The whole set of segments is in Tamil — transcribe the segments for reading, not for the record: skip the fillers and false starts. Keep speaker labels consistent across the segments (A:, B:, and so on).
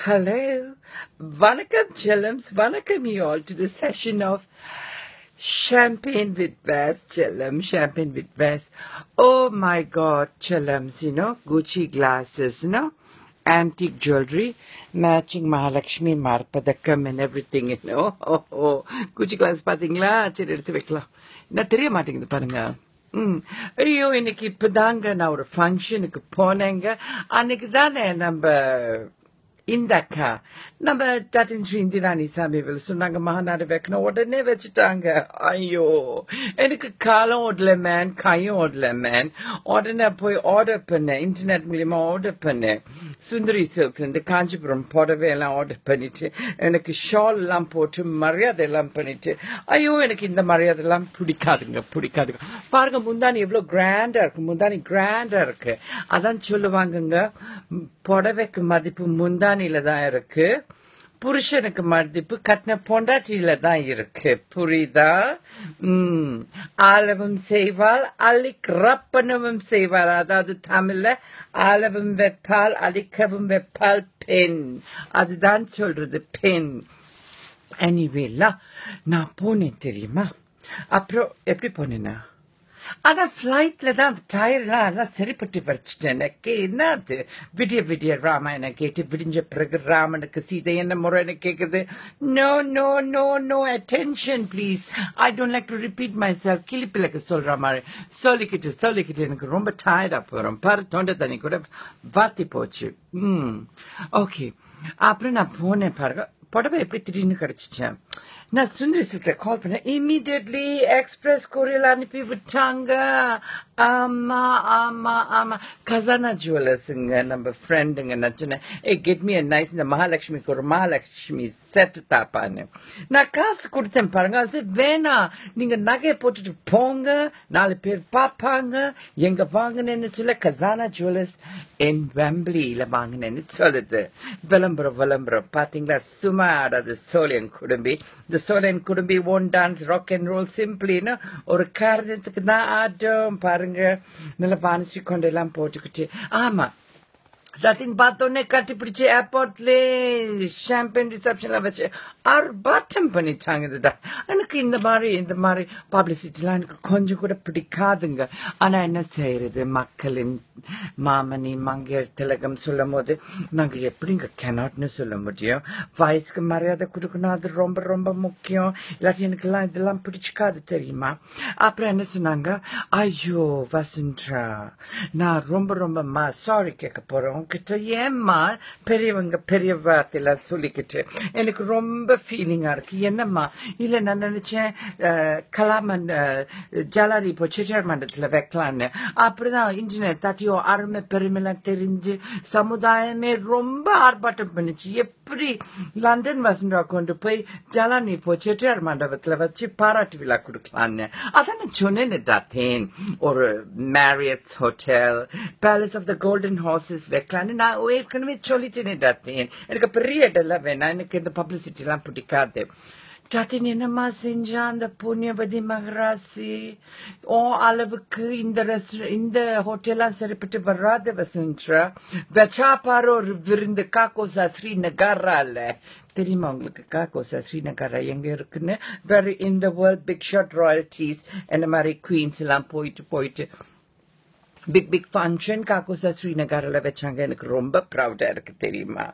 A: Hello. Vanakkam Chillums. Vanakkam you all to the session of Champagne with Bass, Chillum. Champagne with Bass. Oh my God, Chillums, Gucci glasses, antique jewelry, matching Mahalakshmi, Marpadakam and everything, Gucci glasses, பாத்தீங்களா சரி எடுத்து வைக்கலாம் என்ன தெரிய மாட்டேங்குது பாருங்க ஐயோ இன்னைக்கு இப்பதாங்க நான் ஒரு ஃபங்க்ஷனுக்கு போனேங்க அன்னைக்கு தானே நம்ம இந்த அக்கா நம்ம டாட்டின் ஸ்ரீ இந்திராணி சாமிகள் சொன்னாங்க மகாநாடு வைக்கணும் உடனே வச்சுட்டாங்க ஐயோ எனக்கு காலம் ஓடல மேன் கையும் ஓடல மேன் உடனே போய் ஆர்டர் பண்ணேன் இன்டர்நெட் மூலியமா ஆர்டர் பண்ணேன் சுந்தரி சில்க்ல இருந்து காஞ்சிபுரம் புடவை எல்லாம் ஆர்டர் பண்ணிட்டு எனக்கு ஷால் எல்லாம் போட்டு மரியாதை எல்லாம் பண்ணிட்டு ஐயோ எனக்கு இந்த மரியாதை எல்லாம் பிடிக்காதுங்க பாருங்க முந்தானி எவ்வளவு கிராண்டா இருக்கு அதான் சொல்லுவாங்கங்க புடவைக்கு மதிப்பு முந்தானில தான் இருக்கு புருஷனுக்கு மதிப்பு கட்டின பொண்டாட்டியில தான் இருக்கு புரியுதா ஆலவும் செய்வாள் அழிக்கிறப்பனவும் செய்வாள் அதாவது தமிழ்ல ஆலவும் வைப்பாள் அழிக்கவும் வைப்பாள் பெண் அதுதான் சொல்றது பெண் எனிவேல நான் போனேன் தெரியுமா அப்புறம் எப்படி போனேன்னா ஆனா பிளைட்ல தான் டயர்லாம் எல்லாம் சரிப்பட்டு வச்சுட்டேன் எனக்கு என்ன அது விடிய ராமாயணம் கேட்டு விடிஞ்ச பிறகு ராமனுக்கு சீதை என்ன முறைன்னு கேக்குது no attention please I don't like to repeat myself கிளிப்பிலக்கு சொல்ற மாதிரி சொல்லிக்கிட்டு எனக்கு ரொம்ப டயர்டா போறோம் பாரு தொண்டை தண்ணி கூட வாத்தி போச்சு ஓகே அப்புறம் நான் போனேன் பாருங்க புடவை எப்படி திடீர்னு கிடைச்சிச்சேன் நான் சுந்தரி சில்க்ல கால் பண்ணேன் இமீடியட்லி எக்ஸ்பிரஸ் கொரியர் அனுப்பி விட்டாங்க ஆமா கசானா ஜுவல்லர்ஸுங்க நம்ம ஃப்ரெண்டுங்க நான் சொன்னேன் கெட் மீ நைஸ் இந்த மகாலட்சுமிக்கு ஒரு மகாலட்சுமி செட் தாப்பான்னு நான் காசு கொடுத்தேன் பாருங்க அது வேணாம் நீங்க நகையை போட்டுட்டு போங்க 4 பேர் பார்ப்பாங்க எங்க வாங்கினேன்னு சொல்ல கசானா ஜுவல்லர்ஸ் என் வெம்பிளியில வாங்கினேன்னு சொல்லுது விளம்பரம் பாத்தீங்களா சும்மா ஆடாது சோழியன் குடும்பி இந்த சோழியன் குடும்பி one dance rock and roll சிம்பிளின்னு ஒரு காரணத்துக்கு தான் ஆட்டம் பாருங்க நல்லா பானிச்சு கொண்டு எல்லாம் போட்டுக்கிட்டு ஆமா சத்தின் பார்த்தோன்னே கட்டி பிடிச்சி ஏர்போர்ட்ல ஷாம்பேன் ரிசப்ஷன்ல வச்சு ஆர்ப்பாட்டம் பண்ணிட்டாங்க இதுதான் எனக்கு இந்த மாதிரி பப்ளிசிட்டிலாம் எனக்கு கொஞ்சம் கூட பிடிக்காதுங்க ஆனா என்ன செய்யறது மக்களின் மாமணி மங்கையர் திலகம் சொல்லும் போது நாங்க எப்படிங்க கெனாட்னு சொல்ல முடியும் வயசுக்கு மரியாதை கொடுக்கணும் அது ரொம்ப ரொம்ப முக்கியம் இல்லாட்டி எனக்கெல்லாம் இதெல்லாம் பிடிச்சிக்காது தெரியுமா அப்புறம் என்ன சொன்னாங்க ஐயோ வசுந்தரா நான் ரொம்ப சாரி கேட்க போறேன் கிட்ட ஏம்மா பெரிய வார்த்தையில சொல்லிக்கிட்டு எனக்கு ரொம்ப ஃபீலிங்கா இருக்கு என்னம்மா இல்ல நான் நினைச்சேன் கலாமன் ஜலாரி இப்போ செட்டியார் மண்டலத்துல வைக்கலான்னு அப்படிதான் இன்டர்நெட் தட்டியோ அருமை பெருமைலாம் தெரிஞ்சு சமுதாயமே ரொம்ப ஆர்ப்பாட்டம் பண்ணிச்சு எப்படி லண்டன் வசந்தா கொண்டு போய் ஜலானி இப்போ செட்டியார் மண்டபத்துல வச்சு பாராட்டு விழா கொடுக்கலான்னு அதான் நான் சொன்னேன் ஒரு Marriott hotel palace of the golden horses வைக்கலான்னு நான் ஏற்கனவே சொல்லிட்டேன் எனக்கு பெரிய இடம்லாம் வேணாம் எனக்கு இந்த பப்ளிசிட்டி எல்லாம் பிடிக்காது டாத்தின் என்னம்மா செஞ்சா அந்த புண்ணியவதி மகராசி அளவுக்கு இந்த ஹோட்டலாம் சரிப்பட்டு வராது வசுந்தரா வச்சா பாரு ஒரு விருந்து காக்கோசா ஸ்ரீநகர்ல தெரியுமா உங்களுக்கு காக்கோசா ஸ்ரீநகர் எங்க இருக்குன்னு வேற இந்த வேர்ல்ட் பிக் ஷாட் ராயல்டிஸ் இந்த மாதிரி குவீன்ஸ் எல்லாம் போயிட்டு பிக் ஃபங்க்ஷன் காக்கோசா ஸ்ரீநகர்ல வச்சாங்க எனக்கு ரொம்ப ப்ரௌடா இருக்கு தெரியுமா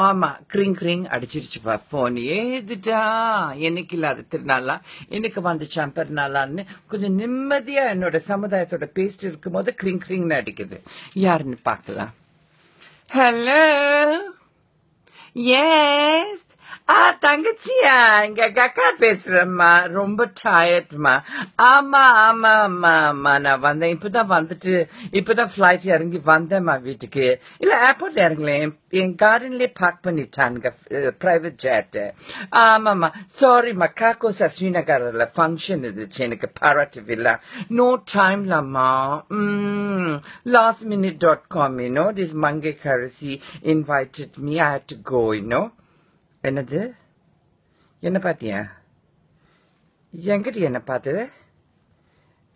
A: ஆமா கிரிங் அடிச்சிருச்சுப்பா போன் ஏதுடா என்னைக்கு இல்லாத திருநாளா எனக்கு வந்துச்சான் பெருநாளான்னு கொஞ்சம் நிம்மதியா என்னோட சமுதாயத்தோட பேசிட்டு இருக்கும் போது கிரிங் அடிக்குது யாருன்னு பாக்கலாம் ஹலோ எஸ் தங்கச்சியா இங்க அக்கா பேசுறேம்மா ரொம்ப டயர்ட்மா ஆமா நான் வந்தேன் இப்பதான் பிளைட் இறங்கி வந்தேம்மா வீட்டுக்கு இல்ல ஏர்போர்ட்ல இறங்கலேன் என் கார்டன்லயே பார்க் பண்ணிட்டானுங்க பிரைவேட் ஜெட் ஆமாமா சாரிம்மா காக்கோசா ஸ்ரீநகர்ல ஃபங்க்ஷன் இருந்துச்சு எனக்கு பாராட்டு விழா no டைம்லம்மா lastminute.com this Mangai Karasi invited me I had to go என்னது என்ன பாத்தியா என்கிட்ட என்ன பார்த்தது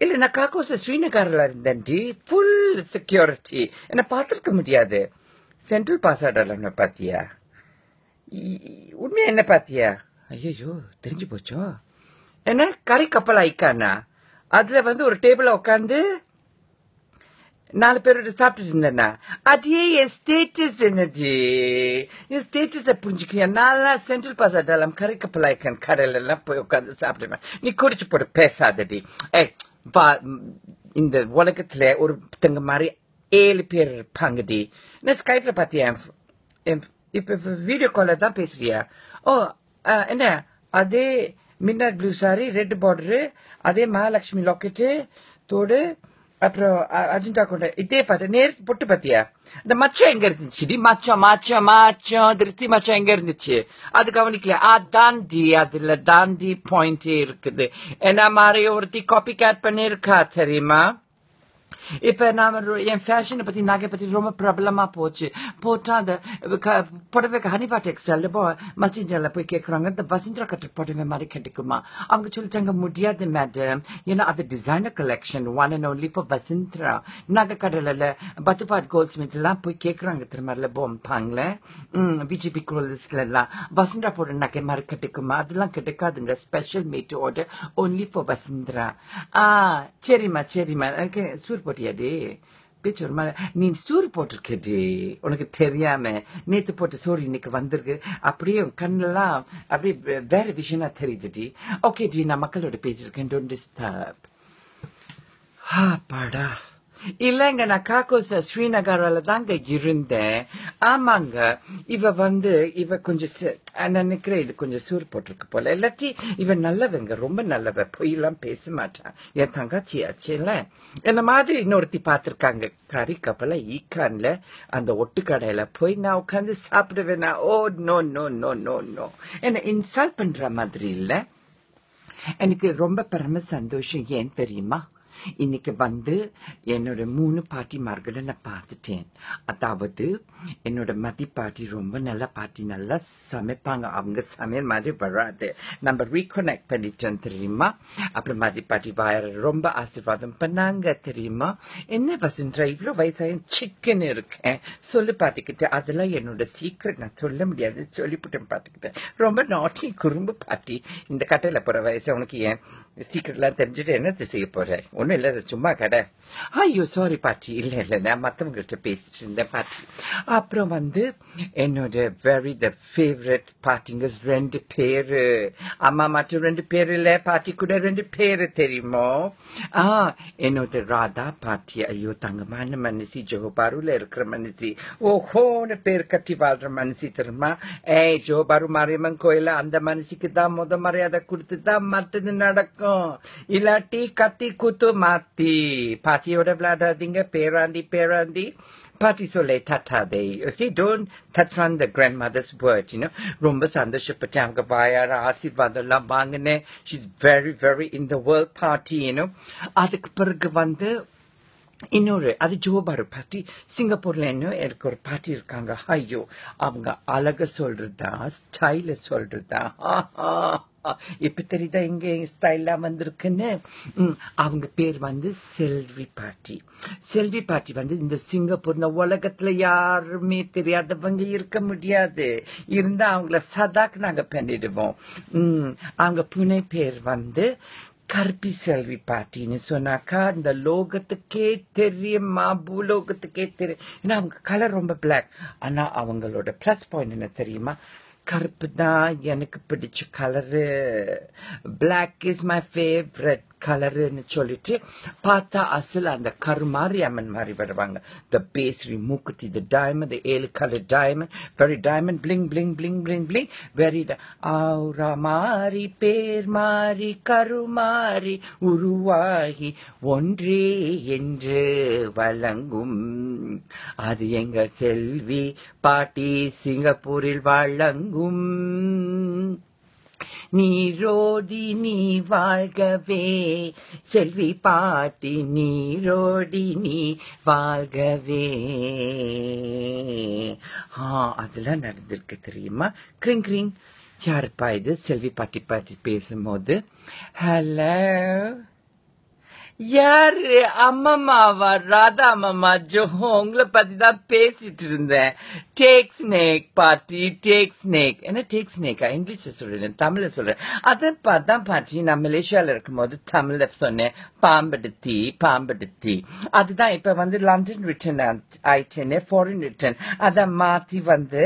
A: இல்ல நான் காக்கோசா ஸ்ரீநகர்ல இருந்தேன் ஃபுல் செக்யூரிட்டி என்ன பார்த்திருக்க முடியாது சென்ட்ரல் பாஸ் ஆடல பாத்தியா உண்மையா என்ன பாத்தியா? ஐயோ தெரிஞ்சு போச்சோ. என்ன கறி கப்பல் ஐக்கானா? அதுல ஒரு டேபிள்ல உட்காந்து 4 பேரோட சாப்பிட்டு இருந்தேன்னா அதே என் ஸ்டேட்டஸ் என்னது? என் ஸ்டேட்டஸை புரிஞ்சுக்கியா? நான் சென்ட்ரல் பாசாட்டாலம் கறி கப்பல் ஐக்கான் கடையில எல்லாம் போய் உட்காந்து சாப்பிடுவேன். நீ குடிச்சு போட்டு பேசாதடி. இந்த உலகத்துல ஒருத்தங்க மாதிரி 7 பேர் இருப்பாங்கடி. நான் ஸ்கைப்ல பாத்தியா? இப்ப வீடியோ கால்ல தான் பேசுறியா? என்ன அதே மின்னாட் ப்ளூ சாரி, ரெட் பார்டரு, அதே மகாலட்சுமி லாக்கெட்டு தோடு, அப்புறம் அஜெண்டா கொண்ட இதே பார்த்து நேருக்கு பொட்டு பாத்தியா? இந்த மச்சம் எங்க இருந்துச்சு? மச்சம் திருப்தி மச்சம் எங்க இருந்துச்சு? அது கவனிக்கல. தாண்டி அதுல தாண்டி பாயிண்டே இருக்குது. என்ன மாதிரி ஒருத்தி காப்பி கேட் பண்ணிருக்கா தெரியுமா? இப்ப நாம என் ஃபேஷனை பத்தி நகை பத்தி ரொம்ப பிரபலமா போட்டா அந்த புடவைக்கு ஹனிபா டெக்ஸ்டைல் மசிஞ்சர்ல போய் கேட்கறாங்க, இந்த வசுந்தரா கட்டுற புடவை மாதிரி கிடைக்குமா? அவங்க சொல்லிட்டாங்க முடியாது மேடம், ஏன்னா அது designer collection, one and only for Vasundhara. நகை கடல பட்டுபாட் கோல்ட் ஸ்மித் எல்லாம் போய் கேட்கறாங்க திருமல போம்பாங்களே, பிஜேபி கோல்ஸ்ல எல்லாம் வசுந்தரா போட நகை மாதிரி கிடைக்குமா? அதெல்லாம் கிடைக்காதுங்க, special made order only for Vasundhara. சரிம்மா எனக்கு சூர் போட்டியாடி பேச்சு ஒரு மாதிரி. நீ சூறு போட்டிருக்கடி, உனக்கு தெரியாம நேத்து போட்ட சோறு இன்னைக்கு வந்திருக்கு. அப்படியே கண்ணெல்லாம் அப்படியே வேற விஷயமா தெரியுதுடி. ஓகே டி, நான் மக்களோட பேசிருக்கேன், டோன்ட் டிஸ்டர்ப். பாடா இல்லங்க, நான் காக்கோச ஸ்ரீநகர்ல தாங்க இருந்தேன். ஆமாங்க, இவ கொஞ்சம் நினைக்கிறேன் இது கொஞ்சம் சூறு போட்டிருக்கு போல. இல்லாட்டி இவ நல்லவங்க, ரொம்ப நல்லவ, பொய்யெல்லாம் பேச மாட்டான். என் தங்காச்சி ஆச்சுல. இந்த மாதிரி இன்னொருத்தி பாத்திருக்காங்க கறி கப்பல ஈக்கான்ல அந்த ஒட்டுக்கடையில போய் நான் உட்காந்து சாப்பிடுவேன். Oh no no no no no, என்ன இன்ஸ்டால் பண்ற மாதிரி இல்ல. எனக்கு ரொம்ப பரம சந்தோஷம். ஏன் தெரியுமா? இன்னைக்கு என்னோட 3 பாட்டிமார்களை நான் பார்த்துட்டேன். அதாவது என்னோட மதி பாட்டி ரொம்ப நல்ல பாட்டி, நல்லா சமைப்பாங்க. அவங்க சமையல் மாதிரி வராது, நம்ம ரீகனெக்ட் பண்ணிட்டோம் தெரியுமா? அப்புறம் மதி பாட்டி ரொம்ப ஆசீர்வாதம் பண்ணாங்க தெரியுமா? என்ன வசுந்தரா இவ்வளவு வயசாயும் சிக்கன் இருக்கேன் சொல்லு பாட்டிக்கிட்ட. அதெல்லாம் என்னோட சீக்கிரம், நான் சொல்ல முடியாது, சொல்லிவிட்டேன் பாட்டிக்கிட்ட. ரொம்ப நாட்டி குறும்பு பாட்டி. இந்த கட்டையில போற வயசு உனக்கு ஏன் சீக்கிரம் எல்லாம் தெரிஞ்சுட்டு என்ன செய்ய போற? ஒன்னும் இல்ல, சும்மா கடை. ஐயோ சாரி பாட்டி, இல்ல நான் மத்தவங்ககிட்ட பேசிட்டு இருந்தேன் பாட்டி. அப்புறம் என்னோட வெரி த ஃபேவரட் பாட்டிங்க 2 பேரு. அம்மா மட்டும் 2 பேரு இல்ல, பாட்டி கூட 2 பேரு தெரியுமோ? என்னோட ராதா பாட்டி, ஐயோ தங்கமான மனுஷி, ஜோபாருல இருக்கிற மனுஷி, ஓஹோன்னு பேர் கட்டி வாழ்ற மனுஷி தெரியுமா? ஜோபாரு மாரியம்மன் கோயில அந்த மனுஷிக்கு தான் மரியாதை கொடுத்துதான் மற்றது நடக்கும். இல்லாட்டி கத்தி குத்து மாத்தி. பாட்டியோட விளையாடாதீங்க, பேராண்டி பாட்டி சொல்ல தட்டாதே. See, don't touch on the grandmother's words, ரொம்ப சந்தோஷப்பட்டேன். அவங்க வாயார ஆசீர்வாதம் எல்லாம் வாங்கினேன். She's very very in the world party, அதுக்கு பிறகு இன்னொரு அது ஜோபாரு பாட்டி. சிங்கப்பூர்ல எனக்கு ஒரு பாட்டி இருக்காங்க. ஐயோ அவங்க அழக சொல்றதா, ஸ்டைல சொல்றதா, இப்ப தெரியுதா இங்க ஸ்டைலா வந்திருக்குன்னு. அவங்க பேர் செல்வி பாட்டி. செல்வி பாட்டி இந்த சிங்கப்பூர் உலகத்துல யாருமே தெரியாதவங்க இருக்க முடியாது. இருந்தா அவங்கள சதாக்கு நாங்க பண்ணிடுவோம். அவங்க புனை பேர் கருப்பி செல்வி பாட்டின்னு சொன்னாக்கா இந்த லோகத்துக்கே தெரியுமா, பூலோகத்துக்கே தெரியும். ஏன்னா அவங்க கலர் ரொம்ப பிளாக். ஆனா அவங்களோட பிளஸ் பாயிண்ட் என்ன தெரியுமா? கருப்பு தான் எனக்கு பிடிச்ச colour, black is my favourite கலருன்னு சொல்லிட்டு பார்த்தா அசல் அந்த கருமாரி அம்மன் மாதிரி வருவாங்க. த பேஸ்ரி மூக்குத்தி, த diamond, 7 colour diamond, very diamond, bling bling bling bling bling, very ஆரா மாறி பேர் மாறி கருமாறி உருவாகி ஒன்றே என்று வழங்கும். அது எங்க செல்வி பாட்டி சிங்கப்பூரில் வழங்கும். நீரோடி நீ வாழ்கவே செல்வி பாட்டி, நீரோடி நீ வாழ்கவே. அதெல்லாம் நடந்திருக்கு தெரியுமா? கிரிங் கிரிங். யாருப்பா இது? செல்வி பாட்டி பாட்டி பேசும்போது ஹலோ யாரு அம்மம்மாவா? ராதா அம்மம்மா ஜோ, உங்களை பத்தி தான் பேசிட்டு இருந்தேன். டேக் ஸ்னேக் பாட்டி, டேக் ஸ்னேக். என்ன டேக் ஸ்னேக்கா? இங்கிலீஷ்ல சொல்றேன், தமிழ்ல சொல்றேன். அதான் பாட்டி, நான் மலேசியால இருக்கும் போது தமிழ்ல சொன்னேன், பாம்பெடுத்தி பாம்பெடுத்தி. அதுதான் இப்ப வந்து லண்டன் ரிட்டர்ன் ஆயிடுச்சேன்னு, ஃபாரின் ரிட்டர்ன். அதான் மாத்தி வந்து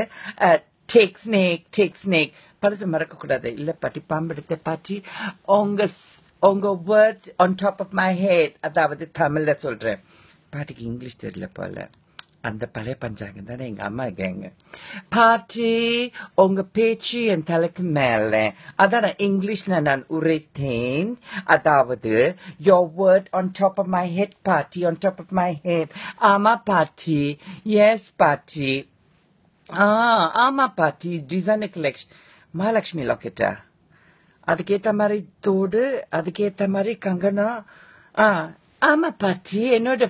A: டேக் ஸ்னேக், டேக் ஸ்னேக். பரிசு மறக்க கூடாது. இல்ல பாட்டி, பாம்பெடுத்த பாட்டி. உங்க word on top of my head, அதாவது தமிழ்ல சொல்றேன். பாட்டிக்கு இங்கிலீஷ் தெரியல போல. அந்த பழைய பஞ்சாங்கம் தானே எங்க அம்மா கேங்க. பாட்டி, உங்க பேச்சு என் தலைக்கு மேல. அதான் நான் இங்கிலீஷ்ல நான் உரைத்தேன். அதாவது your word on top of my head பாட்டி, on top of my head. ஆமா பாட்டி, எஸ் பாட்டி. ஆமா பாட்டி, டிசைனர் கலெக்ஷன். மகாலட்சுமி லாக்கெட்டா? அதுக்கேத்த மாதிரி தோடு, அதுக்கேத்த மாதிரி கங்கணம். ஆமா பாட்டி, என்னோட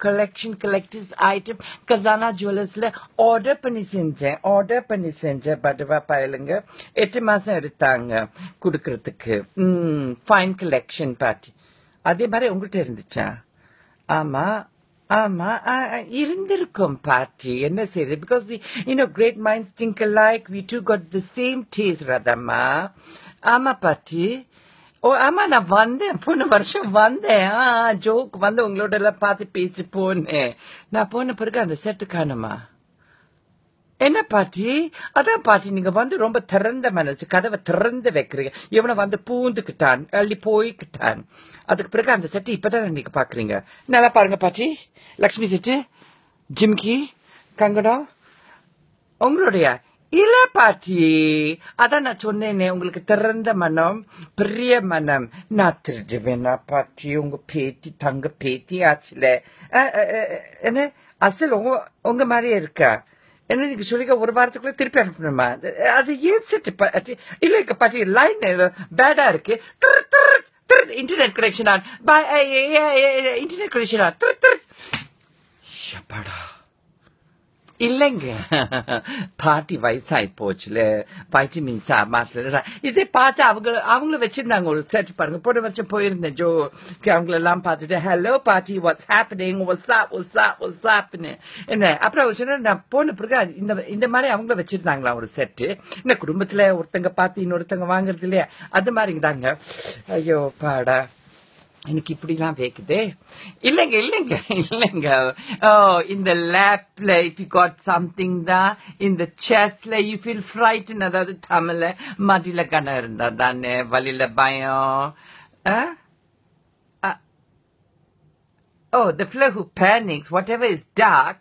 A: கலெக்டர்ஸ் ஐட்டம் கசானா ஜுவல்லர்ஸ்ல ஆர்டர் பண்ணி செஞ்சேன். படுவா பயலுங்க 8 மாசம் எடுத்தாங்க குடுக்கறதுக்கு. ஃபைன் கலெக்ஷன் பாட்டி. அதே மாதிரி உங்கள்கிட்ட இருந்துச்சா? ஆமா இருந்திருக்கும் பாட்டி. என்ன செய்யுது? Because great minds think alike. We two got the same taste, Radhamma. ஆமா பாட்டி. ஆமா, நான் வந்தேன், போன வருஷம் வந்தேன். ஜோக் வந்து உங்களோட எல்லாம் பார்த்து பேசி போனேன். நான் போன பிறகு அந்த செட்டு காணுமா? என்ன பாட்டி? அதான் பாட்டி, நீங்க வந்து ரொம்ப திறந்த மனசு, கதவை திறந்து வைக்கிறீங்க. இவனை வந்து பூந்துக்கிட்டான், அள்ளி போய்கிட்டான். அதுக்கு பிறகு அந்த செட்டு இப்பதான் நீங்க பாக்குறீங்க. நல்லா பாருங்க பாட்டி. லக்ஷ்மி செட்டு, ஜிம்கி, கங்கடம் உங்களுடைய. இல்ல பாட்டி, அதான் நான் சொன்னேனே, உங்களுக்கு திறந்த மனம், பெரிய மனம். நான் திருடுவேனா பாட்டி? உங்க பேத்தி, தங்க பேத்தி ஆச்சுல. என்ன அசல் உங்க மாதிரியே இருக்கா? என்ன நீங்க சொல்லிக்க, ஒரு வாரத்துக்குள்ள திருப்பி அனுப்பணுமா? அது ஏன் செட்டு இல்ல பாட்டி, லைன் பேடா இருக்கு. Internet connection on, internet connection on. இல்லைங்க பாட்டி, வயசாகி போச்சுல, வைட்டமின் மாசத்துல. இதே பார்த்து அவங்கள வச்சிருந்தாங்க. ஒரு சர்ச் பாருங்க, போன வருஷம் போயிருந்தேன் ஜோ, அவங்களெல்லாம் பார்த்துட்டு ஹலோ பாட்டி, வாட்ஸ் ஹேப்பனிங், வாட்ஸ் ஹேப்பனிங் என்ன. அப்புறம் சொன்ன, நான் போன பிறகு இந்த மாதிரி அவங்கள வச்சிருந்தாங்களா ஒரு செட்டு. இந்த குடும்பத்துல ஒருத்தங்க பார்த்து இன்னொருத்தங்க வாங்குறது இல்லையா, அது மாதிரி தாங்க. ஐயோ பாடா, எனக்கு இப்படிலாம் வேக்குது. இல்லைங்க. இந்த லேப்ல இஃப் யூ காட் சம்திங் தான், இந்த செஸ்ல யூ ஃபீல் ஃப்ரைட்டன். அதாவது தமிழ்ல மடியில கணம் இருந்தா தானே வழியில பயம். The fellow who panics, whatever is dark,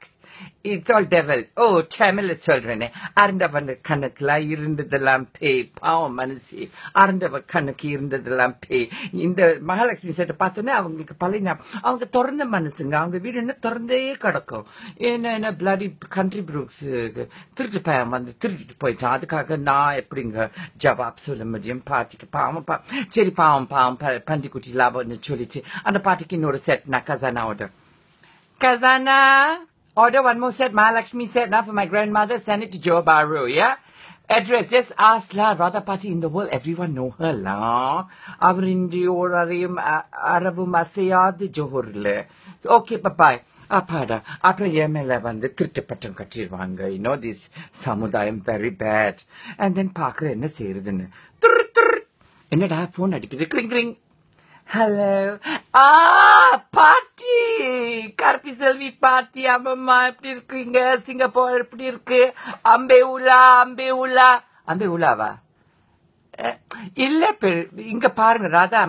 A: it's all devil. தமிழ்ல சொல்றேனே, அருண்டவன் கணக்குல இருந்ததெல்லாம் பேய். பாவம் மனசு, அருண்டவ கணக்கு இருந்ததெல்லாம் பேய். இந்த மகாலட்சுமி செட்டை பார்த்தோன்னே அவங்களுக்கு பழைய, அவங்க திறந்த மனசுங்க. அவங்க வீடு என்ன திறந்தே கிடக்கும். என்ன பிளடி கண்ட்ரி புரூக்ஸ் திருட்டு பயம் வந்து திருட்டு போயிட்டான். அதுக்காக நான் எப்படிங்க ஜவாப் சொல்ல முடியும் பாட்டிக்கு? பாவம் சரி, பாவம் பண்டிக்குட்டி லாபம்னு சொல்லிச்சு. அந்த பாட்டிக்கு இன்னொரு செட் நான் Khazana order one more set, Mahalakshmi set, now for my grandmother, send it to Joe Baru, yeah? Address, just ask la, Radha Party in the world, everyone know her la. Avrindi orarim arabu masayad johorle. Okay, bye-bye. Apada, after Yemela வந்து கிருட்டப்பட்டம் கட்டிடுவாங்க. This samudayam very bad. And then Parker என்ன செய்யறதுன்னு, என்னடா போன் அடிக்குது, கிளிங் கிளிங். ஹலோ, பாட்டி, கருப்பி செல்வி பாட்டி, அம்மம்மா எப்படி இருக்கீங்க? சிங்கப்பூர் எப்படி இருக்கு? அம்பே உலாவா? இல்ல, இங்க பாருங்க, ராதா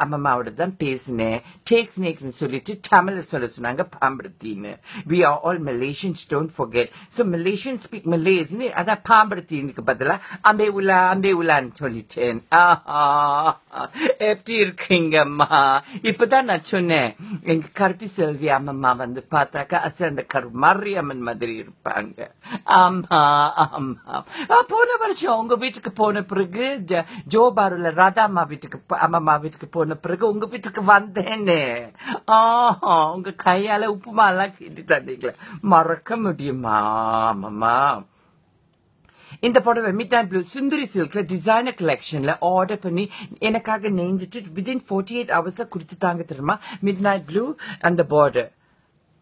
A: அம்மாவோட தான் பேசினேன். டேக் ஸ்னேக்ஸ் சொல்லிட்டு தமிழ்ல சொல்ல சொன்னாங்க பாம்படுத்தின்னு. We are all Malaysians, don't forget. So Malaysians speak Malays. அதான் பாம்படுத்தினுக்கு பதிலா அம்பே உலான்னு சொல்லிட்டேன். எப்படி இருக்கீங்கம்மா? இப்பதான் நான் சொன்னேன், எங்க கருப்பி செல்வி அம்மம்மா வந்து பார்த்தாக்கா அந்த மரியம்மன் மாதிரி இருப்பாங்க. ஆமா. போன வருஷம் உங்க வீட்டுக்கு போன பிறகு, ஜோபாருல ராதா அம்மா வீட்டுக்கு போன பிறகு உங்க வீட்டுக்கு வந்தேன்னு. உங்க கையால உப்புமா எல்லாம் கேட்டு தந்தீங்களா? மறக்க முடியுமா? அம்மா இந்த புடவை மிட் நைட் ப்ளூ சுந்தரி சில்க்ல டிசைனர் கலெக்ஷன்ல ஆர்டர் பண்ணி எனக்காக நெஞ்சிட்டு வித்தின் 48 ஹவர்ஸ்ல கொடுத்துட்டாங்க தெரியுமா. மிட் நைட் ப்ளூ அந்த பார்டர்.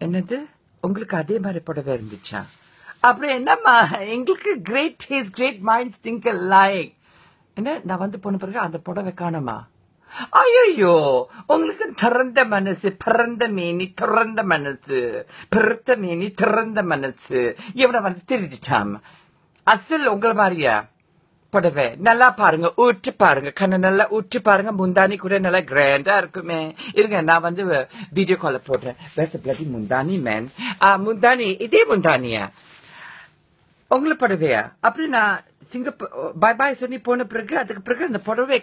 A: என்னது உங்களுக்கு அதே மாதிரி புடவை இருந்துச்சா? அப்புறம் என்னம்மா எங்களுக்கு great taste great minds think like. என்ன நான் வந்து போன பிறகு அந்த புடவை காணுமா? ஐயோ உங்களுக்கு திறந்த மனசு பிறந்த மேனி திறந்த மனசு பிறந்த மேனி திறந்த மனசு இவனை வந்து திருடிட்டான். அசல் உங்களை மாதிரியா புடவை நல்லா பாருங்க ஊற்றி பாருங்க கண்ணு நல்லா ஊற்றி பாருங்க முந்தானி கூட நல்லா கிராண்டா இருக்குமே. இருங்க நான் வந்து வீடியோ கால போடுறேன். முந்தானி மேன் முந்தானி இதே முந்தானியா உங்களை புடவையா? அப்படி நான் சிங்கப்பூர் பாய் பாய் சொல்லி போன பிறகு அதுக்கு பிறகு அந்த புடவை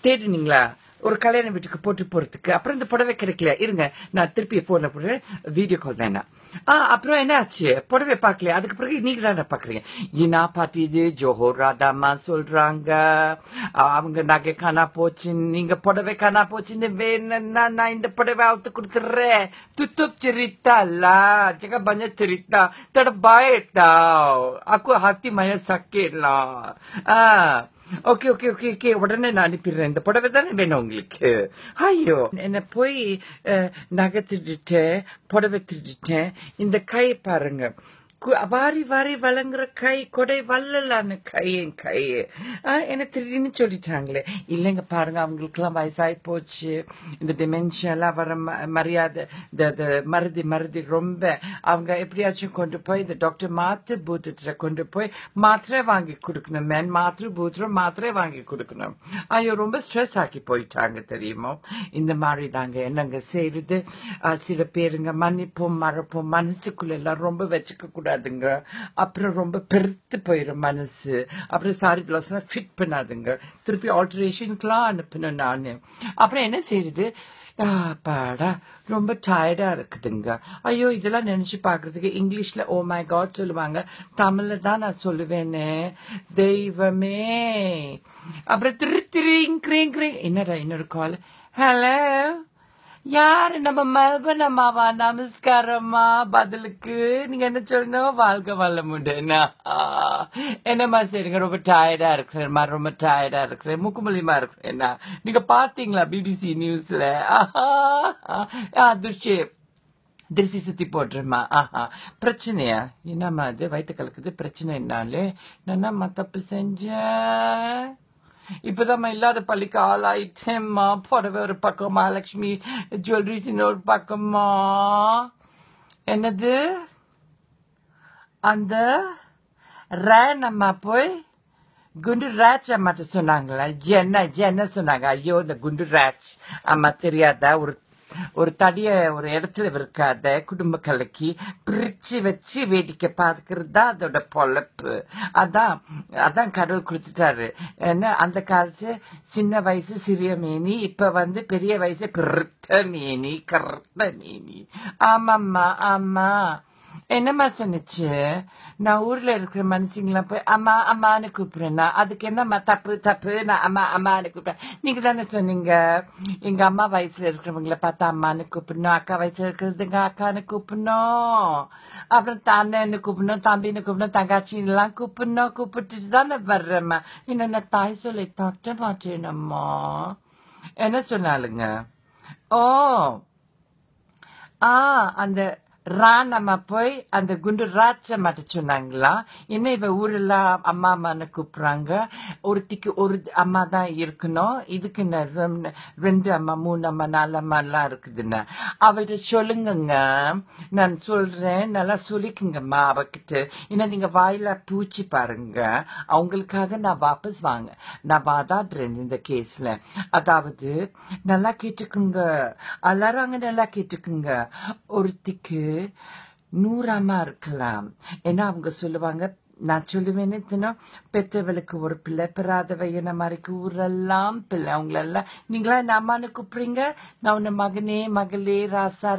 A: தேடினீங்களா ஒரு கல்யாண வீட்டுக்கு போட்டு போறதுக்கு? அப்புறம் இந்த புடவை கிடைக்கல. இருங்க நான் திருப்பி போன போடுறேன் வீடியோ கால் வேணாம். அப்புறம் என்ன ஆச்சு? புடவை பார்க்கல. அதுக்கு பிறகு நீங்க தான் பாக்குறீங்க. ஏன்னா பாத்தி இது ஜோஹர் ராதாமா சொல்றாங்க அவங்க நகை காணா போச்சு நீங்க புடவை காணா போச்சுன்னு வேணும்னா நான் இந்த புடவை அவுத்து கொடுத்துடுறேன். tutup cerita lah jangan banyak cerita terbaik tau aku hati banyak sakit lah. Okay உடனே நான் அனுப்பிடுறேன். இந்த புடவை தானே வேணும் உங்களுக்கு? ஐயோ என்ன போய் நகை திருடிட்டேன் புடவை திருடிட்டேன். இந்த கை பாருங்க வாரி வாரி வழங்குற கை கொடை வல்லலான கை என் கை என்ன திருடின்னு சொல்லிட்டாங்களே. இல்லைங்க பாருங்க அவங்களுக்குலாம் வயசாகி போச்சு. இந்த டிமென்ஷியெல்லாம் வர மரியாதை மருதி ரொம்ப அவங்க எப்படியாச்சும் கொண்டு போய் இந்த டாக்டர் மாத்து பூத்துல கொண்டு போய் மாத்திரை வாங்கி கொடுக்கணும். மேன் மாத்திரை வாங்கி கொடுக்கணும். ஐயோ ரொம்ப ஸ்ட்ரெஸ் ஆக்கி போயிட்டாங்க தெரியுமோ. இந்த மாதிரி தாங்க என்னங்க செய்யுது. சில பேருங்க மன்னிப்போம் மறப்போம் மனசுக்குள்ள எல்லாம் ரொம்ப வச்சுக்க கூடாது. அப்புறம் ரொம்ப பெருத்து போயிடும் மனசு. அப்புறம் சாரி பிளவுஸ் ஃபிட் பண்ணாதுங்க. திருப்பி ஆல்டரேஷனுக்குலாம் அனுப்பணும் நானு. அப்புறம் என்ன செய்யுது பாடா ரொம்ப டயர்டா இருக்குதுங்க. ஐயோ இதெல்லாம் நினைச்சு பாக்குறதுக்கு இங்கிலீஷ்ல ஓ மை காட் சொல்லுவாங்க. தமிழ்ல தான் நான் சொல்லுவேன்னு தெய்வமே. அப்புறம் திரு என்னடா இன்னொரு கால். ஹலோ யாரு? நம்ம மெல்பர்ன் அம்மாவா? நமஸ்காரம்மா. பதிலுக்கு நீங்க என்ன சொல்லணும்? வாழ்க்கை வல்ல முடியும்னா என்னம்மா சரிங்க ரொம்ப டயர்டா இருக்கிறேன்மா ரொம்ப டயர்டா இருக்கிறேன் முக்குமலிமா இருக்கிறேன்னா நீங்க பாத்தீங்களா பிபிசி நியூஸ்ல? திருச்சி சுத்தி போடுறேம்மா. பிரச்சனையா என்னம்மா அது வயிற்று கலக்குது பிரச்சனை என்னாலே என்னம்மா தப்பு செஞ்சேன்? இப்பதான் இல்லாத பள்ளிக்கு ஆளாயிட்டேம்மா. புடவை ஒரு பக்கம் மகாலட்சுமி ஜுவல்லரிஸ் இன்னொரு பக்கமா. என்னது அந்த நம்ம போய் குண்டு ராஜ் அம்மாட்ட சொன்னாங்களா? என்ன சொன்னாங்க? ஐயோ இந்த குண்டு ராஜ் அம்மா தெரியாதா? ஒரு தடிய ஒரு இடத்துல இருக்காத குடும்ப கலைக்கு பிரிச்சு வச்சு வேடிக்கை பார்க்கறது தான் அதோட பொழப்பு. அதான் கடவுள் கொடுத்துட்டாரு. என்ன அந்த காலத்து சின்ன வயசு சிறிய மேனி இப்ப வந்து பெரிய வயசு பெருத்த மேனி கருத்த மேனி. ஆமாம்மா ஆமா. என்னம்மா சொன்னிச்சு? நான் ஊர்ல இருக்கிற மனுஷங்களாம் போய் அம்மா அம்மான்னு கூப்பிடுறேன்னா அதுக்கு என்னம்மா தப்பு நான் அம்மா அம்மான்னு கூப்பிடுறேன். நீங்க தானே சொன்னீங்க எங்க அம்மா வயசுல இருக்கிறவங்கள பார்த்தா அம்மான்னு கூப்பிடணும் அக்கா வயசுல இருக்கிறதுங்க அக்கான்னு கூப்பிடணும் அப்புறம் தானேன்னு கூப்பிடணும் தம்பின்னு கூப்பிடணும் தங்காச்சி எல்லாம் கூப்பிட்டுட்டு தானே வர்றேம்மா. என்ன தாய் சொல்லி தட்ட மாட்டேனம்மா. என்ன சொன்னாலுங்க? ஓ அந்த ராணம்மா போய் அந்த குண்டு ராஜ மாட்ட சொன்னாங்களா? என்ன இவ ஊரெல்லாம் அம்மா அம்மான்னு கூப்பிடுறாங்க. ஒருத்திக்கு ஒரு அம்மா தான் இருக்கணும். இதுக்கு ரெண்டு அம்மா 3 அம்மா 4 அம்மா எல்லாம் இருக்குதுன்னு அவகிட்ட சொல்லுங்க. நான் சொல்றேன் நல்லா சொல்லிக்குங்கம்மா அவகிட்ட. ஏன்னா நீங்க வாயில பூச்சி பாருங்க. அவங்களுக்காக நான் வாபஸ் வாங்க நான் வாதாடுறேன் இந்த கேஸ்ல. அதாவது நல்லா கேட்டுக்குங்க எல்லாரும் அங்க நல்லா கேட்டுக்குங்க. ஒருத்திக்கு 100 அம்மா இருக்கலாம். ஏன்னா அவங்க சொல்லுவாங்க நான் சொல்லுவேன்னு பெற்றவளுக்கு ஒரு பிள்ளை பெறாதவ என்ன மாதிரி ஊரெல்லாம் பிள்ளை அவங்களெல்லாம் நீங்களா என்ன அம்மானு கூப்பிடுறீங்க. நான் உன்ன மகனே மகளே ராசா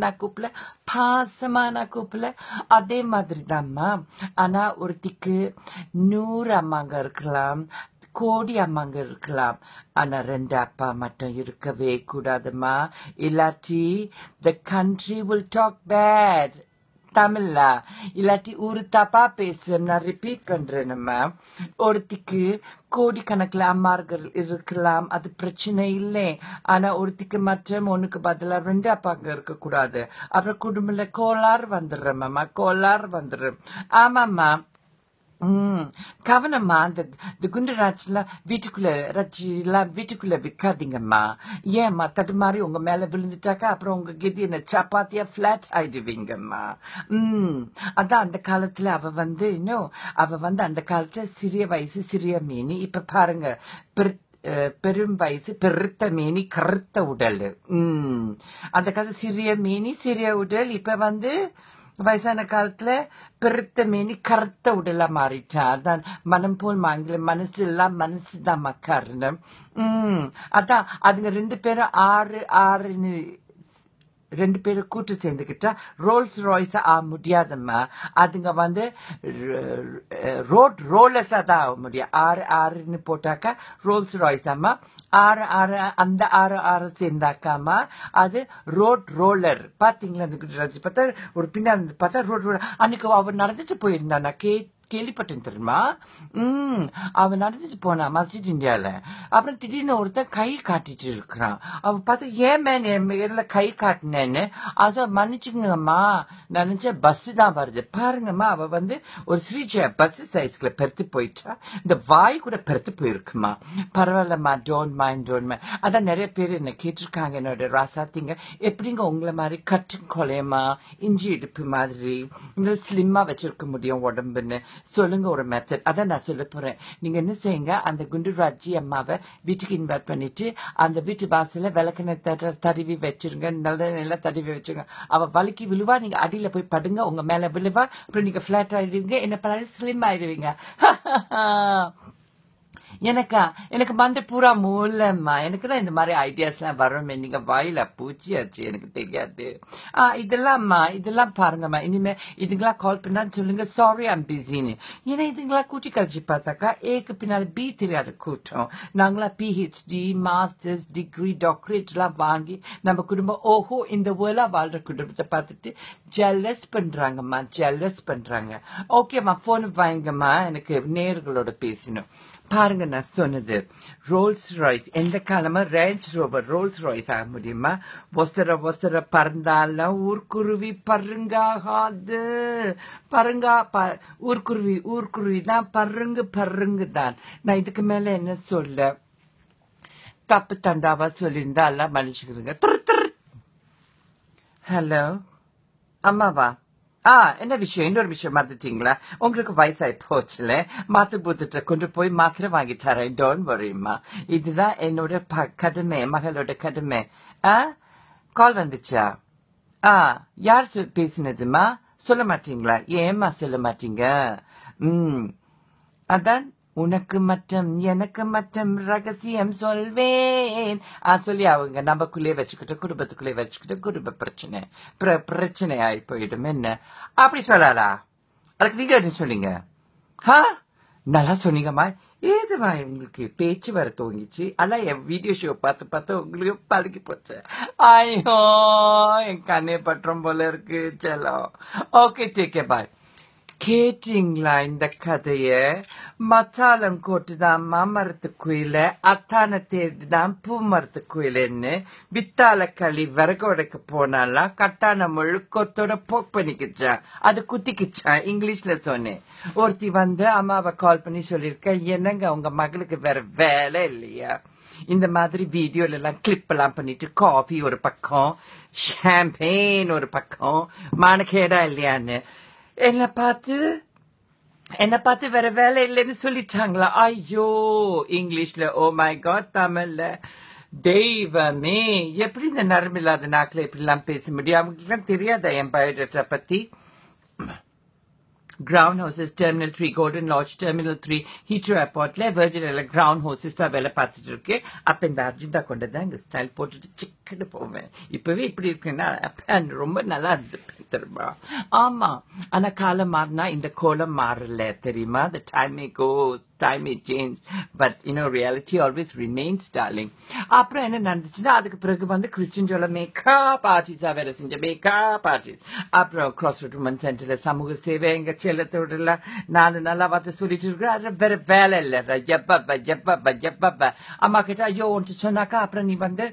A: நான் கூப்பிடல பாசமா நான் கூப்பிடல. அதே மாதிரி தான்மா. ஆனா ஒருத்திக்கு 100 அம்மாங்க இருக்கலாம் கோடி அம்மாங்க இருக்கலாம். ஆனா 2 அப்பா மட்டும் இருக்கவே கூடாதுமா. இல்லாட்டி the country will talk bad. தமிழ்ல இல்லாட்டி ஒரு தப்பா பேசுறேன் நான் ரிப்பீட் பண்றேன்மா ஒருத்திக்கு கோடிக்கணக்கில் அம்மார்கள் இருக்கலாம் அது பிரச்சனை இல்லை ஆனா ஒருத்திக்கு மற்றும் ஒண்ணுக்கு பதிலா 2 அப்பாங்க இருக்கக்கூடாது அப்புறம் குடும்பத்துல கோளாறு வந்துடுறேம்மா கோளாறு வந்துடுறேன் ஆமாம்மா கவனம்மா அந்த குண்டுராட்சிலாம் வீட்டுக்குள்ள விற்காதீங்கம்மா ஏம்மா தடுமாறி உங்க மேல விழுந்துட்டாக்கா அப்புறம் உங்க கெதி என்ன சப்பாத்தியா பிளாட் ஆயிடுவீங்கம்மா அதான் அந்த காலத்துல அவ அந்த காலத்துல சிறிய வயசு சிறிய மீனி இப்ப பாருங்க பெரும் வயசு பெருத்த மீனி கருத்த உடல் அந்த காலத்துல சிறிய மீனி சிறிய உடல் இப்ப வயசான காலத்துல பெருத்த மீனி கருத்த உடலா மாறிட்டா அதான் மனம் போல் மாங்கில மனசு எல்லாம் மனசுதான் மக்காருன்னு அதான் அதுங்க 2 பேரும் 6 2 பேரும் கூட்டு சேர்ந்துக்கிட்டா ரோல்ஸ் ராய்ஸா ஆக முடியாதம்மா அதுங்க ரோட் ரோலர்ஸா தான் ஆக முடியும் 6 போட்டாக்கா ரோல்ஸ் ராய்ஸ் அம்மா 6 அந்த 6 சேர்ந்தாக்காமா அது ரோட் ரோலர் பாத்தீங்களா அந்த பார்த்தா ஒரு பின்னாடி பார்த்தா ரோட் ரோலர் அன்னைக்கு அவர் நடந்துட்டு போயிருந்தா நான் கேள்விப்பட்டேன் தெரியுமா அவன் நடந்துட்டு போனா மஸ்ஜித் இந்தியால அப்புறம் திடீர்னு ஒருத்தன் கை காட்டிட்டு இருக்கிறான் அவன் பார்த்து ஏன் மேல கை காட்டினேன்னு அத மன்னிச்சுங்கம்மா நினைச்ச பஸ் தான் வருது பாருங்கம்மா அவ ஒரு ஸ்ரீஜ பஸ் சைஸ்ல பெருத்து போயிட்டா இந்த வாய் கூட பெருத்து போயிருக்குமா பரவாயில்லம்மா டோன்ட் மைண்ட் அதான் நிறைய பேர் என்ன கேட்டிருக்காங்க என்னோட ராசாத்திங்க எப்படிங்க உங்களை மாதிரி கட்டும் கொலையமா இஞ்சி இடுப்பு மாதிரி ஸ்லிம்மா வச்சிருக்க முடியும் உடம்புன்னு சொல்லுங்க ஒரு மெத்தட் அதான் நான் சொல்ல போறேன் நீங்க என்ன செய்யுங்க அந்த குண்டுராட்சி அம்மாவை வீட்டுக்கு இன்வைட் பண்ணிட்டு அந்த வீட்டு வாசல விளக்கணை தடவி வச்சிருங்க நல்லா தடவி வச்சிருங்க அவ வலிக்கு விழுவா நீங்க அடியில போய் படுங்க உங்க மேல விழுவா அப்புறம் நீங்க பிளாட் ஆயிடுவீங்க என்ன பண்ணாலும் ஸ்லிம் ஆயிடுவீங்க எனக்கு மண்டை பூரா மூலம்மா எனக்குதான் இந்த மாதிரி ஐடியாஸ் எல்லாம் வரும் நீங்க வாயில பூச்சியாச்சு எனக்கு தெரியாது இதெல்லாம் பாருங்கம்மா இனிமே இதுங்களா கால் பண்ணா சொல்லுங்க சாரி ஐம் பிஸின்னு ஏன்னா இதுங்களா கூட்டி கழிச்சு பார்த்தாக்கா ஏக்கு பின்னால பி தெரியாத கூட்டம் நாங்களா PhD மாஸ்டர்ஸ் டிகிரி டாக்டரேட் எல்லாம் வாங்கி நம்ம குடும்பம் ஓஹோ இந்த வேர்லா வாழ்ற குடும்பத்தை பார்த்துட்டு ஜெல்லஸ் பண்றாங்க ஓகேம்மா போன் வாங்கம்மா எனக்கு நேர்களோட பேசணும் பாருங்க நான் சொன்னது ரோல்ஸ் ராய்ஸ் எந்த காலமா ரேஞ்ச் ரோவர் ரோல்ஸ் ராய்ஸ் ஆக முடியுமா ஒசர பறந்தாலும் ஊர்க்குருவி பருங்காகாது ஊர்க்குருவி தான் பருங்கு தான் நான் இதுக்கு மேல என்ன சொல்ல தப்பு தண்டாவா சொல்லியிருந்தா எல்லாம் மன்னிச்சுக்கிறீங்க ஹலோ அம்மாவா என்ன விஷயம் இன்னொரு விஷயம் மறந்துட்டீங்களா உங்களுக்கு வயசாயி போச்சுல மாத்து பூத்துட்ட கொண்டு போய் மாத்திரை வாங்கி தரேன் டோன்ட் வரிம்மா இதுதான் என்னோட கடமை மகளோட கடமை கால் வந்துச்சா யார் பேசினதுமா சொல்ல மாட்டீங்களா ஏம்மா சொல்ல மாட்டீங்க அதான் உனக்கு மட்டும் எனக்கு மட்டும் ரகசியம் சொல்வேன் சொல்லி அவங்க நமக்குள்ளே வச்சுக்கிட்டு குடும்பத்துக்குள்ளே வச்சுக்கிட்டு குடும்ப பிரச்சனை ஆகி போயிடும் என்ன அப்படி சொல்லலா அதுக்கு நீங்க என்ன சொன்னீங்க நல்லா சொன்னீங்கம்மா ஏதுமா உங்களுக்கு பேச்சு வர தோங்கிச்சு ஆனா என் வீடியோ ஷோ பார்த்து உங்களுக்கு பழகி போச்சு ஐயோ என் கண்ணே பற்றம் போல இருக்கு செல்லோ ஓகே டேக் பாய் கேட்டீங்களா இந்த கதைய மச்சாலம் கோட்டுதான் மாமரத்து குயில அத்தான தேடிதான் பூ மரத்து குயிலன்னு வித்தால களி விறகு உடைக்க போனாலாம் கட்டான முழு கொத்தோட போக் பண்ணிக்கிச்சான் அது குத்திக்கிச்சான் இங்கிலீஷ்ல சொன்னேன் ஒருத்தி அம்மாவை கால் பண்ணி சொல்லிருக்க என்னங்க உங்க மகளுக்கு வேற வேலை இல்லையா இந்த மாதிரி வீடியோல எல்லாம் கிளிப் எல்லாம் பண்ணிட்டு காஃபி ஒரு பக்கம் ஷாம்பெயின் ஒரு பக்கம் மானக்கேடா இல்லையான்னு என்ன பார்த்து வேற வேலை இல்லைன்னு சொல்லிட்டாங்களா ஐயோ இங்கிலீஷ்ல ஓ மை காட் தமிழ்ல தெய்வமே எப்படி இந்த நரம்பில்லாத நாக்கில் இப்படி எல்லாம் பேச முடியும் அவங்களுக்கு தெரியாத என் பயோடேட்டா பத்தி ground houses, Terminal 3, Golden Lodge, Terminal 3, Heathrow Airport, Virgin ground houses வேலை பார்த்துட்டு இருக்கேன். அப்ப இந்த அர்ஜென்டா கொண்டு தான் இந்த ஸ்டைல் போட்டுட்டு சிக்கன்னு போவேன். இப்பவே இப்படி இருக்குன்னா ரொம்ப நல்லா இருந்துச்சு தெரியுமா? ஆமா, ஆனா காலம் மாறினா இந்த கோலம் மாறல தெரியுமா? The time may go, time may change, but reality always remains, darling. அப்புறம் என்ன நடந்துச்சுன்னா அதுக்கு பிறகு வந்து கிறிஸ்டின் ஜோல மேக்கப் ஆர்டிஸ்டா வேலை செஞ்ச மேக்கப் ஆர்டிஸ்ட். அப்புறம் கிராஸ் ரோட் உமன் சென்டர்ல சமூக சேவை எங்க செல்லத்தோட நாலு நல்லா பார்த்து சொல்லிட்டு இருக்கிறேன். வேற வேலை இல்ல, ஜப்பப்ப அம்மா கிட்ட ஐயோ ஒன்று சொன்னாக்கா அப்புறம் நீ வந்து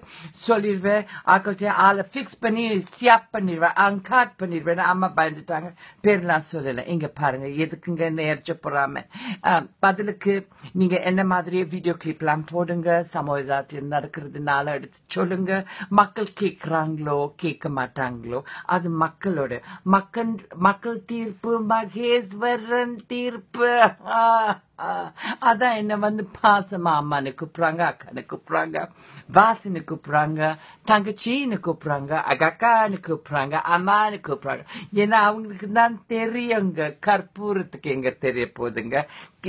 A: சொல்லிடுவேன், ஆக்கள்கிட்ட ஆளை பிக்ஸ் பண்ணி ஸ்யாப் பண்ணிடுவேன், அங்காட் பண்ணிடுவேன். அம்மா பயந்துட்டாங்க, பேர்லாம் சொல்லல. இங்க பாருங்க எதுக்குங்க இந்த எரிச்ச போறாம. பதிலுக்கு நீங்க என்ன மாதிரியே வீடியோ கிளிப் எல்லாம் போடுங்க, சமூகத்தில் நடக்கிறதுனால எடுத்து சொல்லுங்க. மக்கள் கேட்கிறாங்களோ கேட்க மாட்டாங்களோ அது மக்களோட மக்கள் தீர்ப்பு, மகேஸ்வரன் தீர்ப்பு. அதான் என்ன வந்து பாசமா அம்மானு கூப்பிடுறாங்க, அக்கானு கூப்பிடுறாங்க, வாசனு கூப்பிடுறாங்க, தங்கச்சின்னு கூப்பிடுறாங்க, அக்கான்னு கூப்பிடுறாங்க, அம்மானு கூப்பிடுறாங்க. ஏன்னா அவங்களுக்கு தான் தெரியுங்க கற்பூரத்துக்கு எங்க தெரிய போகுதுங்க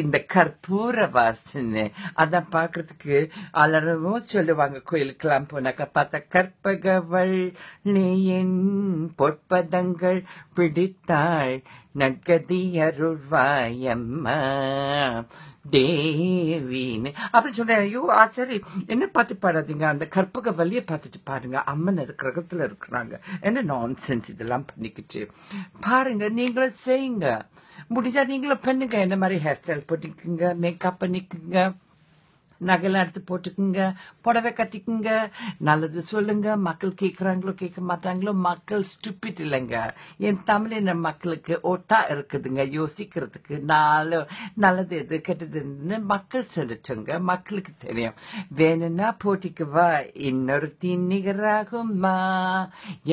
A: இந்த கற்பூர வாசனை. அதான் பாக்குறதுக்கு அலறவும் சொல்லுவாங்க. கோயிலுக்கெல்லாம் போனாக்கா பார்த்தா கற்பகவள் நீ என் பொற்பதங்கள் பிடித்தாள் நற்கதி அருள்வாயம்மா தேவின்னு அப்படி சொல்றேன். ஐயோ ஆச்சாரி என்ன பார்த்து பாடாதீங்க, அந்த கற்பக வழியை பார்த்துட்டு பாருங்க, அம்மன் கிரகத்துல இருக்கிறாங்க. என்ன நான்சென்ஸ் இதெல்லாம் பண்ணிக்கிட்டு பாருங்க. நீங்களும் செய்யுங்க, முடிஞ்சா நீங்களும் பண்ணுங்க. என்ன மாதிரி ஹேர் ஸ்டைல் போட்டுக்குங்க, மேக்கப் பண்ணிக்குங்க, நகைலாம் எடுத்து போட்டுக்குங்க, புடவை கட்டிக்குங்க, நல்லது சொல்லுங்க. மக்கள் கேட்கறாங்களோ கேட்க மாட்டாங்களோ, மக்கள் ஸ்டூபிட் இல்லைங்க. என் தமிழின மக்களுக்கு ஒட்டா இருக்குதுங்க யோசிக்கிறதுக்கு. நல்லது எது கெட்டதுன்னு மக்கள் சொல்லிட்டுங்க, மக்களுக்கு தெரியும். வேணும்னா போட்டிக்கு வா, இன்னொருத்தி நிகராகுமா,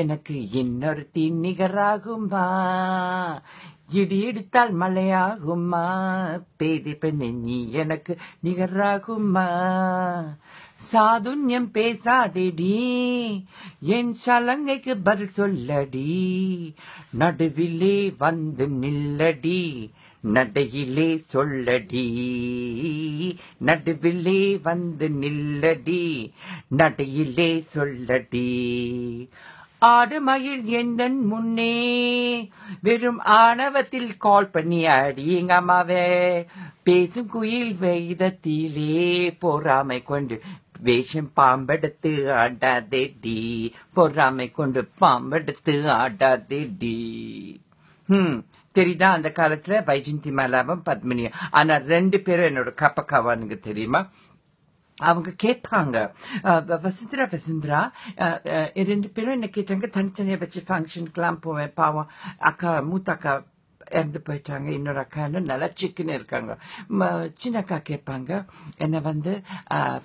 A: எனக்கு இன்னொருத்தி நிகராகுமா, இடி இடித்தால் மழையாகுமா, பேதி பெண்ணே நீ எனக்கு நிகராகுமா, சாதுன்யம் பேசாதேடி, என் சலங்கைக்கு பதில் சொல்லடி, நடுவிலே வந்து நில்லடி, நடையிலே சொல்லடி, நடுவிலே வந்து நில்லடி, நடையிலே சொல்லடி. ஆடு மயில் எந்தன் முன்னே வெறும் ஆணவத்தில் கால் பண்ணி அடி எங்க அம்மாவே, பேசும் குயில் வேதத்திலே பொறாமை கொண்டு வேஷம் பாம்பெடுத்து ஆடாதேடி, பொறாமை கொண்டு பாம்பெடுத்து ஆடாதேடி. தெரியுதா அந்த காலத்துல வைஜெயந்தி மாலாவும் பத்மினியும். ஆனா 2 பேரும் என்னோட கப்பக்காவானுங்க தெரியுமா? அவங்க கேட்பாங்க, வசுந்தரா 2 பேரும் என்ன கேட்டாங்க, தனித்தனியா வச்சு ஃபங்க்ஷனுக்குலாம் போவேன். பாவம் அக்கா, மூத்த அக்கா இறந்து போயிட்டாங்க, இன்னொரு அக்கா நல்லா சிக்கன்னு இருக்காங்க. சின்ன அக்கா கேட்பாங்க என்ன வந்து,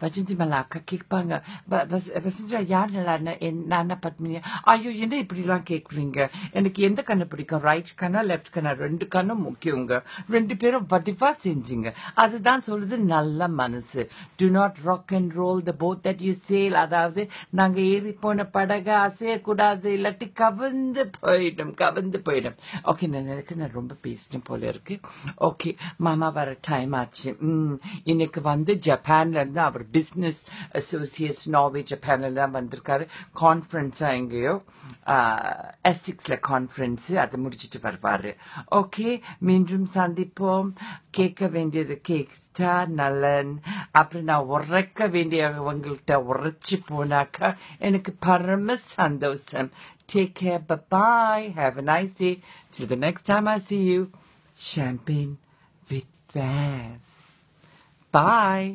A: வஜந்தி மலா அக்கா கேட்பாங்க, வசுந்தரா யார் நல்லா, நான் பத்மினியா? ஐயோ என்ன இப்படிலாம் கேட்குறீங்க, எனக்கு எந்த கண்ணு பிடிக்கும், ரைட் கண்ணா லெஃப்ட் கண்ணா? 2 கண்ணும் முக்கியங்க. 2 பேரும் வடிவா செஞ்சுங்க. அதுதான் சொல்லுது நல்ல மனசு. Do not rock and roll the boat that you sail. அதாவது நாங்க ஏறி போன படகு அசையக்கூடாது, இல்லாட்டி கவிழ்ந்து போயிடும். ஓகே, நான் ரொம்ப பேசிட்டேன் போல இருக்கு. ஓகே, மாமா வர டைம் ஆச்சு. இன்னைக்கு வந்து ஜப்பான்ல இருந்து அவர் பிசினஸ் அசோசியேட்ஸ் நார்வே ஜப்பான்ல தான் வந்திருக்காரு. கான்ஃபரன்ஸா எங்கேயோ எஸ்டிக்ஸ்ல கான்ஃபரன்ஸ், அதை முடிச்சிட்டு வருவாரு. ஓகே, மீண்டும் சந்திப்போம். கேட்க வேண்டியது கேட்டா நலன். அப்புறம் நான் உரைக்க வேண்டியவங்கள்ட்ட உரைச்சு போனாக்கா எனக்கு பரம சந்தோஷம். Take care, bye-bye, have a nice day. Till the next time I see you, Champagne with Vaz. Bye.